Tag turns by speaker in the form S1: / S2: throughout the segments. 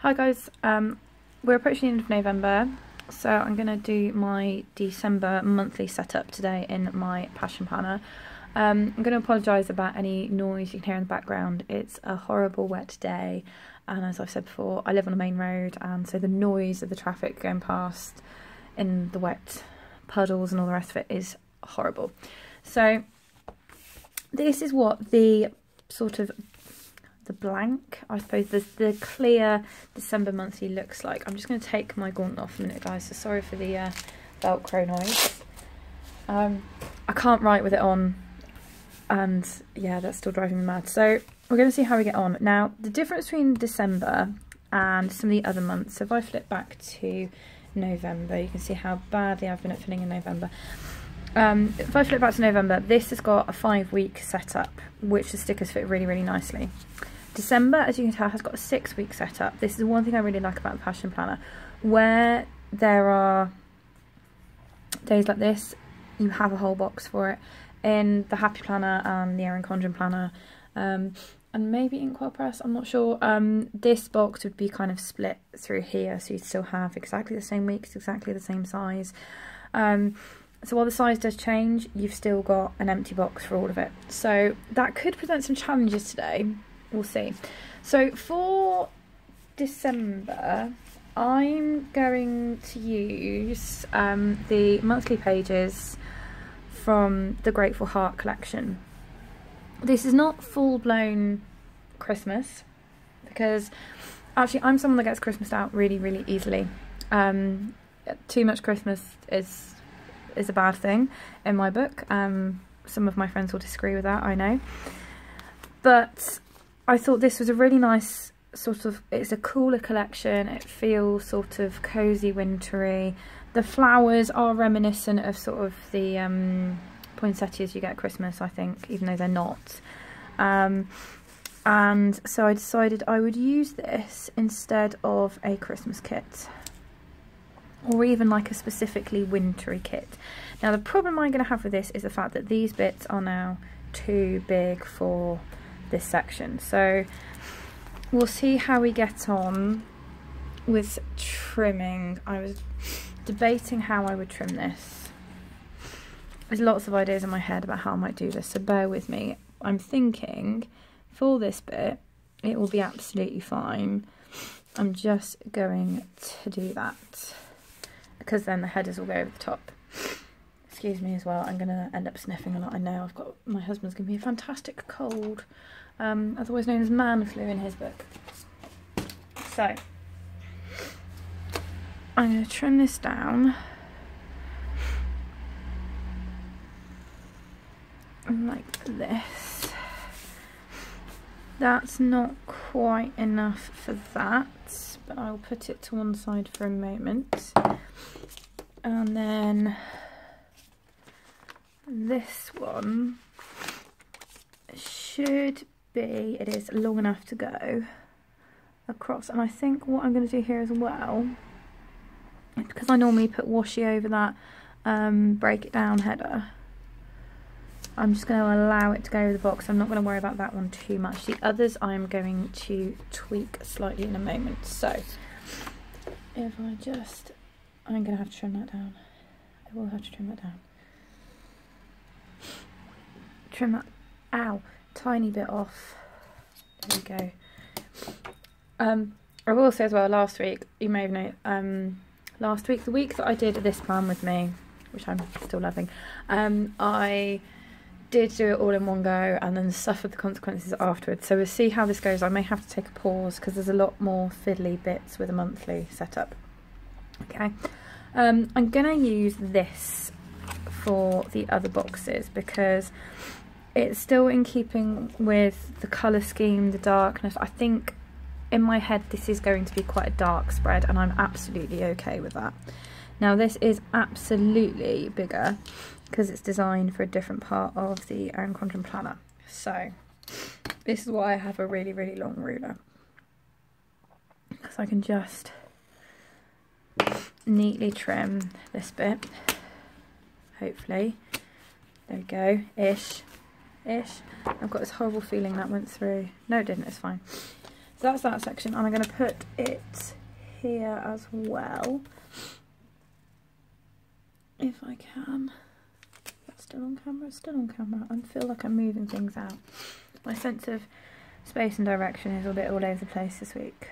S1: Hi guys, we're approaching the end of November, so I'm going to do my December monthly setup today in my passion planner. I'm going to apologise about any noise you can hear in the background. It's a horrible wet day, and as I've said before, I live on a main road, and so the noise of the traffic going past in the wet puddles and all the rest of it is horrible. So this is what the sort of the blank, I suppose, the clear December monthly looks like. I'm just going to take my gauntlet off a minute, guys, so sorry for the Velcro noise. I can't write with it on, and yeah, that's still driving me mad. So we're going to see how we get on. Now, the difference between December and some of the other months, so if I flip back to November, you can see how badly I've been at filling in November. If I flip back to November, this has got a 5-week setup, which the stickers fit really, really nicely. December, as you can tell, has got a 6-week setup. This is one thing I really like about the Passion Planner, where there are days like this, you have a whole box for it. In the Happy Planner and the Erin Condren Planner, and maybe Inkwell Press, I'm not sure, this box would be kind of split through here, so you'd still have exactly the same weeks, exactly the same size. So while the size does change, you've still got an empty box for all of it. So that could present some challenges today. We'll see. So for December, I'm going to use the monthly pages from the Grateful Heart collection. This is not full-blown Christmas, because actually I'm someone that gets Christmased out really, really easily. Too much Christmas is a bad thing in my book. Some of my friends will disagree with that, I know, but I thought this was a really nice sort of, it's a cooler collection, it feels sort of cozy, wintry. The flowers are reminiscent of sort of the poinsettias you get at Christmas, I think, even though they're not. And so I decided I would use this instead of a Christmas kit, or even like a specifically wintry kit. Now the problem I'm going to have with this is the fact that these bits are now too big for this section. So we'll see how we get on with trimming. I was debating how I would trim this. There's lots of ideas in my head about how I might do this, so bear with me. I'm thinking for this bit it will be absolutely fine. I'm just going to do that, because then the headers will go over the top. Excuse me as well, I'm going to end up sniffing a lot. I know I've got, my husband's going to be a fantastic cold, otherwise known as man flu in his book. So, I'm going to trim this down like this. That's not quite enough for that, but I'll put it to one side for a moment. And then this one should be, it is long enough to go across. And I think what I'm going to do here as well, because I normally put washi over that break it down header, I'm just going to allow it to go over the box. I'm not going to worry about that one too much. The others I'm going to tweak slightly in a moment. So if I just, I'm going to have to trim that down. I will have to trim that down. Trim that, ow, tiny bit off. There we go. I will say as well, last week, you may have known, last week, the week that I did this plan with me, which I'm still loving, I did do it all in one go and then suffered the consequences afterwards. So we'll see how this goes. I may have to take a pause because there's a lot more fiddly bits with a monthly setup. Okay, I'm going to use this for the other boxes because it's still in keeping with the colour scheme, the darkness. I think in my head this is going to be quite a dark spread, and I'm absolutely okay with that. Now this is absolutely bigger because it's designed for a different part of the Erin Condren Planner. So this is why I have a really, really long ruler, because I can just neatly trim this bit, hopefully. There we go, ish. I've got this horrible feeling that went through. No, it didn't, it's fine. So that's that section, and I'm going to put it here as well, if I can. That's still on camera, it's still on camera. I feel like I'm moving things out. My sense of space and direction is a bit all over the place this week.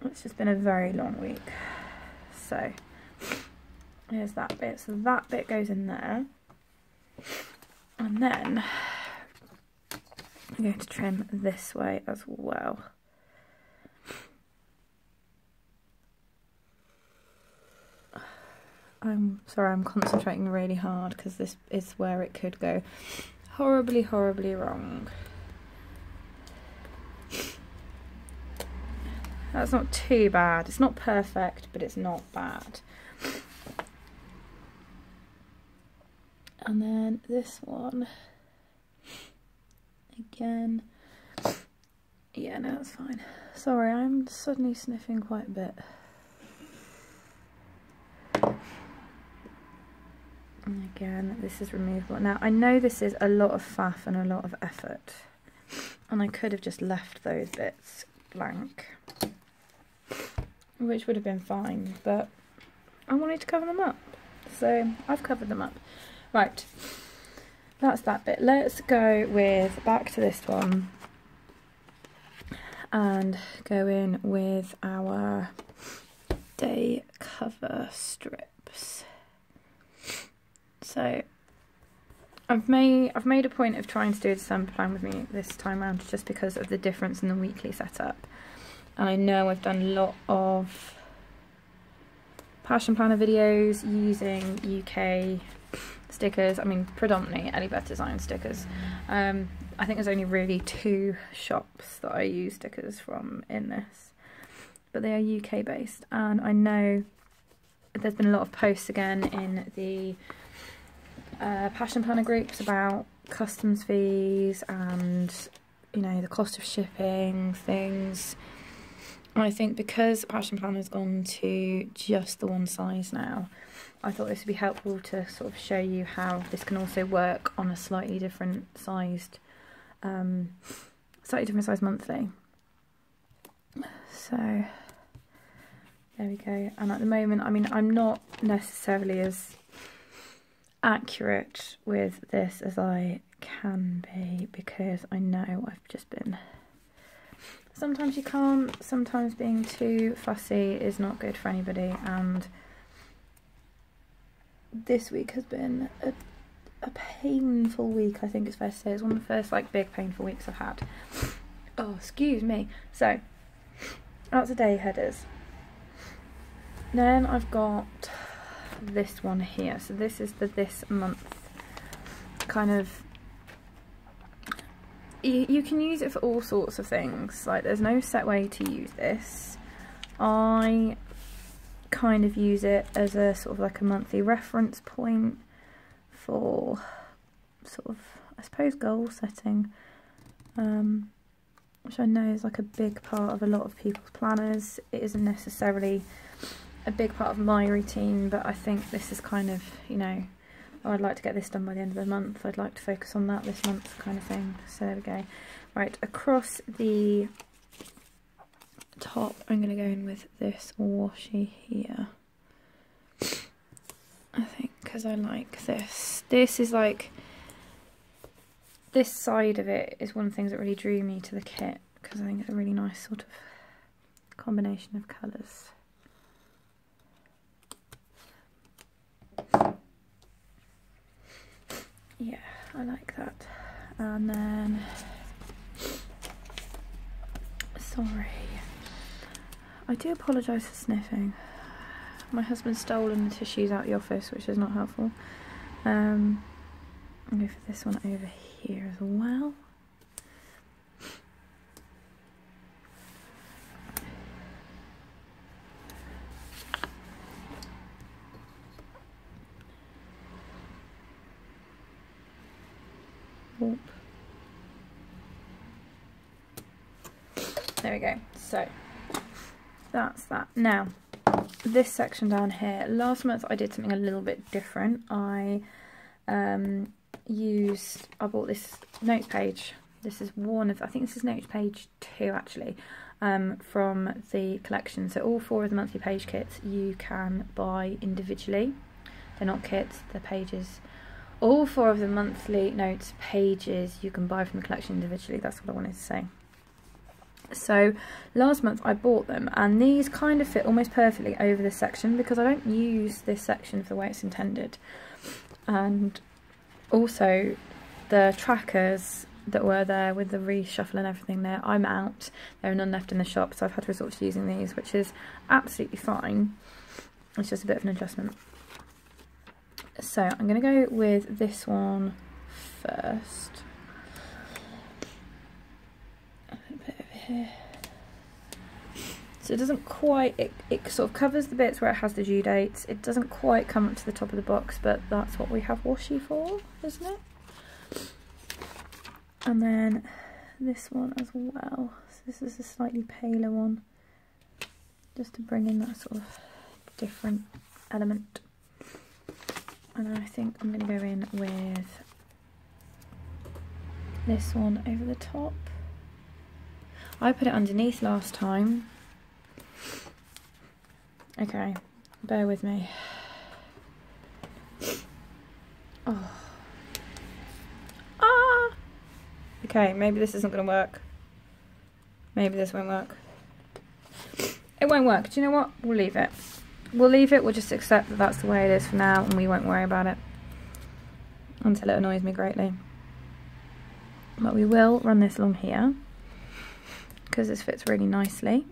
S1: It's just been a very long week. So here's that bit. So that bit goes in there. And then I'm going to trim this way as well. I'm sorry, I'm concentrating really hard because this is where it could go horribly, horribly wrong. That's not too bad. It's not perfect, but it's not bad. And then this one, again, yeah, no, that's fine. Sorry, I'm suddenly sniffing quite a bit. And again, this is removable. Now, I know this is a lot of faff and a lot of effort, and I could have just left those bits blank, which would have been fine, but I wanted to cover them up, so I've covered them up. Right, that's that bit. Let's go with, back to this one, and go in with our day cover strips. So I've made a point of trying to do a December plan with me this time around, just because of the difference in the weekly setup. And I know I've done a lot of Passion Planner videos using UK stickers. I mean, predominantly Elliebethdesigns stickers. I think there's only really 2 shops that I use stickers from in this, but they are UK based. And I know there's been a lot of posts again in the Passion Planner groups about customs fees and, you know, the cost of shipping things. And I think because Passion Planner's gone to just the one size now, I thought this would be helpful to sort of show you how this can also work on a slightly different sized monthly. So there we go. And at the moment, I mean, I'm not necessarily as accurate with this as I can be, because I know I've just been, sometimes you can't, sometimes being too fussy is not good for anybody, and this week has been a painful week, I think it's fair to say. It's one of the first like big painful weeks I've had. Oh, excuse me. So that's the day headers. Then I've got this one here. So this is the this month kind of, you can use it for all sorts of things. Like, there's no set way to use this. I kind of use it as a sort of like a monthly reference point for sort of, I suppose, goal setting, which I know is like a big part of a lot of people's planners. It isn't necessarily a big part of my routine, but I think this is kind of, you know, oh, I'd like to get this done by the end of the month, I'd like to focus on that this month kind of thing. So there we go. Right, across the top I'm going to go in with this washi here, I think, because I like this. This is like, this side of it is one of the things that really drew me to the kit, because I think it's a really nice sort of combination of colours. Yeah, I like that. And then, sorry, I do apologise for sniffing. My husband's stolen the tissues out of the office, which is not helpful. I'll go for this one over here as well. Oop. There we go. So that's that. Now, this section down here, last month I did something a little bit different. I bought this notes page This is one of, I think this is notes page 2 actually, from the collection. So all 4 of the monthly page kits you can buy individually. They're not kits, they're pages. All 4 of the monthly notes pages you can buy from the collection individually. That's what I wanted to say. So last month I bought them, and these kind of fit almost perfectly over this section because I don't use this section for the way it's intended. And also the trackers that were there with the reshuffle and everything there, I'm out. There are none left in the shop, so I've had to resort to using these, which is absolutely fine. It's just a bit of an adjustment. So I'm going to go with this one first. Here. So it doesn't quite, it sort of covers the bits where it has the due dates. It doesn't quite come up to the top of the box, but that's what we have washi for, isn't it? And then this one as well. So this is a slightly paler one, just to bring in that sort of different element. And I think I'm going to go in with this one over the top. I put it underneath last time. Okay, bear with me. Oh. Ah! Okay, maybe this isn't going to work. Maybe this won't work. It won't work. Do you know what? We'll leave it. We'll leave it. We'll just accept that that's the way it is for now, and we won't worry about it until it annoys me greatly. But we will run this along here, because this fits really nicely.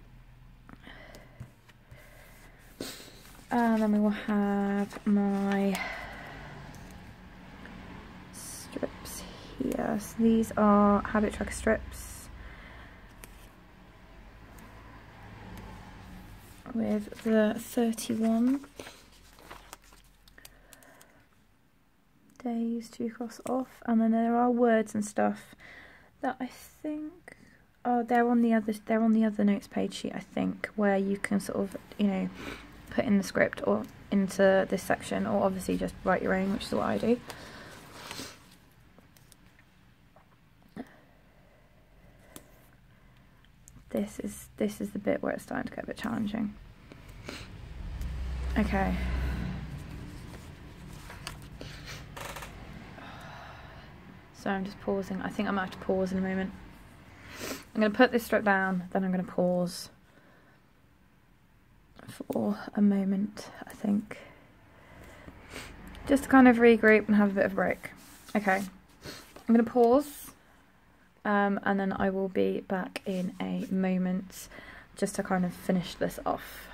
S1: And then we will have my strips here. So these are habit tracker strips with the 31 days to cross off, and then there are words and stuff that I think, oh, they're on the other notes page sheet, I think, where you can sort of, you know, put in the script or into this section, or obviously just write your own, which is what I do. This is the bit where it's starting to get a bit challenging. Okay. So I'm just pausing. I think I might have to pause in a moment. I'm going to put this strip down, then I'm going to pause for a moment, I think. Just to kind of regroup and have a bit of a break. Okay, I'm going to pause, and then I will be back in a moment just to kind of finish this off.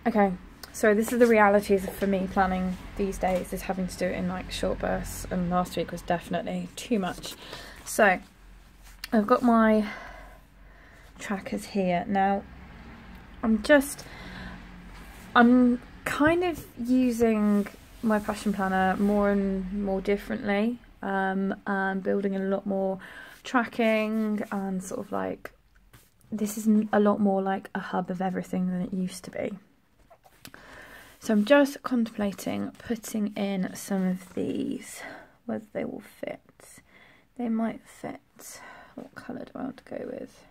S1: Okay, so this is the realities for me planning these days, is having to do it in like short bursts, and last week was definitely too much. So I've got my trackers here. Now I'm kind of using my passion planner more and more differently, and building a lot more tracking, and sort of like, this is a lot more like a hub of everything than it used to be. So I'm just contemplating putting in some of these, whether they will fit. They might fit. What colour do I want to go with?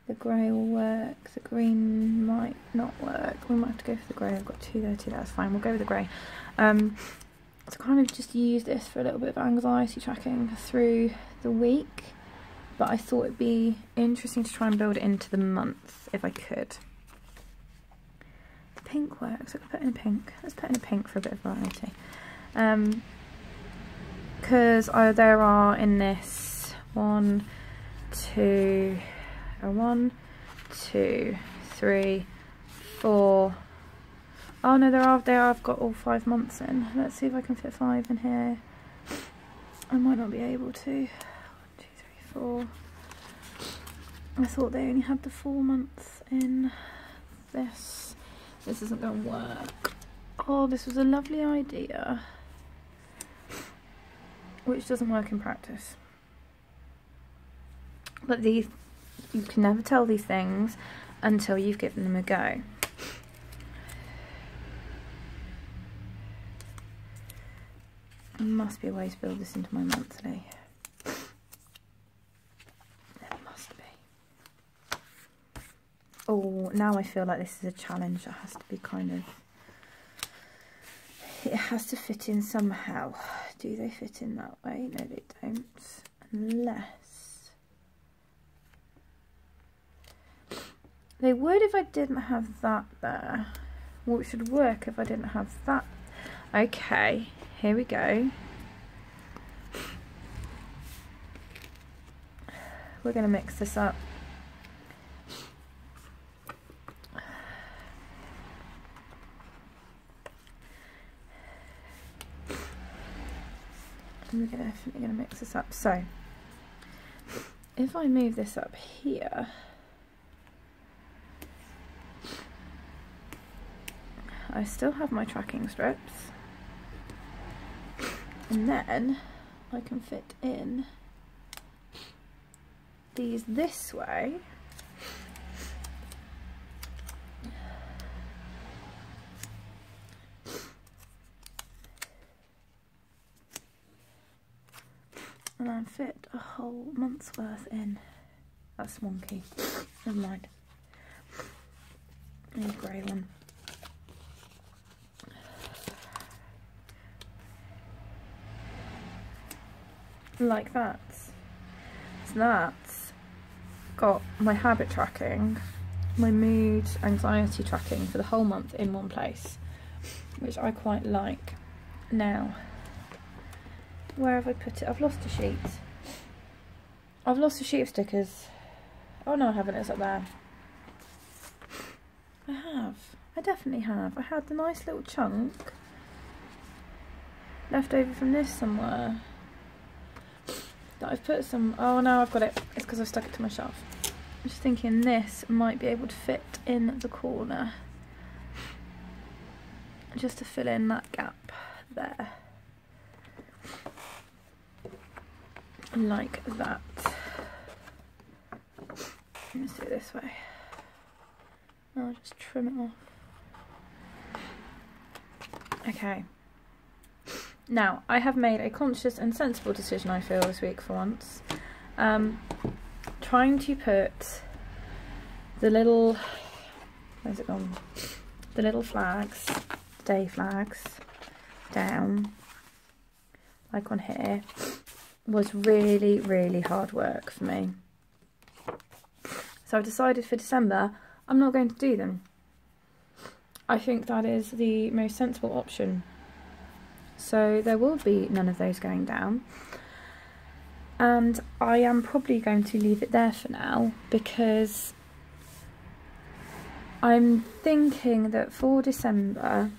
S1: The grey will work, the green might not work. We might have to go for the grey. I've got two there too, that's fine, we'll go with the grey. To kind of just use this for a little bit of anxiety tracking through the week, but I thought it'd be interesting to try and build it into the month if I could. The pink works, I could put in a pink. Let's put in a pink for a bit of variety. Because there are in this 1, 2, 1, 2, 3, 4. Oh no, I've got all 5 months in. Let's see if I can fit 5 in here. I might not be able to. 1, 2, 3, 4. I thought they only had the 4 months in this. This isn't going to work. Oh, this was a lovely idea, which doesn't work in practice. But these, you can never tell these things until you've given them a go. There must be a way to build this into my monthly. Oh, now I feel like this is a challenge. It has to be kind of, it has to fit in somehow. Do they fit in that way? No, they don't. Unless they would if I didn't have that there. Well, it should work if I didn't have that. Okay, here we go. We're going to mix this up. And we're definitely going to mix this up. So, if I move this up here, I still have my tracking strips, and then I can fit in these this way. And then fit a whole month's worth in. That's wonky. Never mind. I need a grey one. Like that. So that's got my habit tracking, my mood, anxiety tracking for the whole month in one place, which I quite like. Now, where have I put it? I've lost a sheet. I've lost a sheet of stickers. Oh no, I haven't. It's up there. I have. I definitely have. I had the nice little chunk left over from this somewhere that I've put some. Oh no, I've got it. It's because I've stuck it to my shelf. I'm just thinking this might be able to fit in the corner, just to fill in that gap there. Like that. Let's do it this way. I'll just trim it off. Okay. Now, I have made a conscious and sensible decision, I feel, this week for once. Trying to put the little, where's it gone? The little flags, day flags, down, like on here, was really, really hard work for me. So I've decided for December, I'm not going to do them. I think that is the most sensible option. So there will be none of those going down. And I am probably going to leave it there for now, because I'm thinking that for December,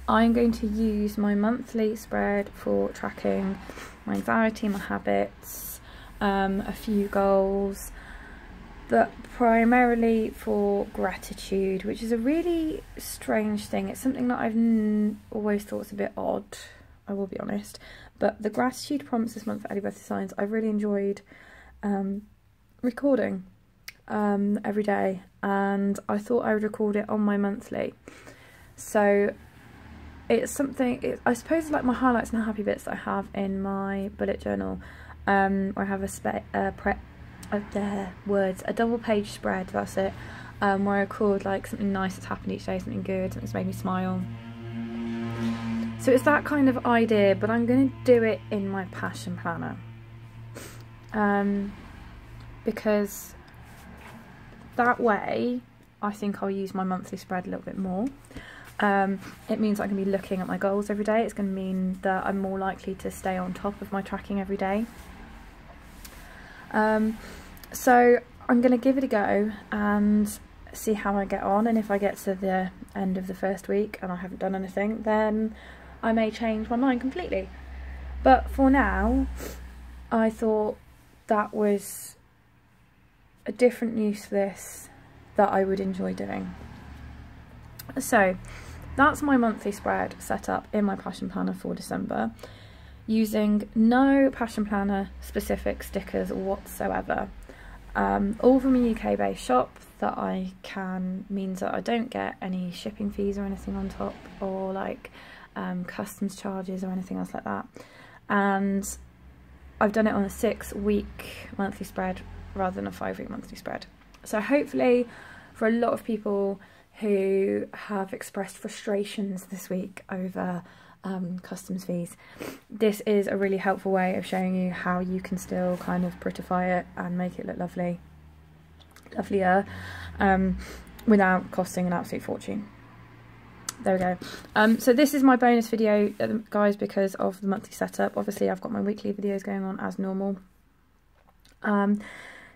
S1: I'm going to use my monthly spread for tracking my anxiety, my habits, a few goals, but primarily for gratitude, which is a really strange thing. It's something that I've always thought was a bit odd, I will be honest, but the gratitude prompts this month for Elliebethdesigns, I've really enjoyed recording every day, and I thought I would record it on my monthly. So it's something, I suppose it's like my highlights and happy bits that I have in my bullet journal, where I have a double page spread, that's it, where I record like something nice that's happened each day, something good, something that's made me smile. So it's that kind of idea, but I'm going to do it in my passion planner, because that way I think I'll use my monthly spread a little bit more. It means I can be looking at my goals every day. It's going to mean that I'm more likely to stay on top of my tracking every day. So I'm going to give it a go and see how I get on, and if I get to the end of the first week and I haven't done anything, then I may change my mind completely. But for now, I thought that was a different use for this that I would enjoy doing. So that's my monthly spread set up in my passion planner for December, using no passion planner specific stickers whatsoever, all from a UK based shop that I can, means that I don't get any shipping fees or anything on top, or like customs charges or anything else like that. And I've done it on a 6-week monthly spread rather than a 5-week monthly spread. So hopefully for a lot of people who have expressed frustrations this week over customs fees, this is a really helpful way of showing you how you can still kind of prettify it and make it look lovelier, without costing an absolute fortune. There we go. So this is my bonus video, guys, because of the monthly setup. Obviously I've got my weekly videos going on as normal.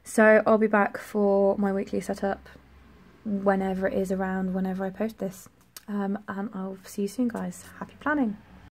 S1: So I'll be back for my weekly setup whenever it is around, whenever I post this. And I'll see you soon, guys. Happy planning.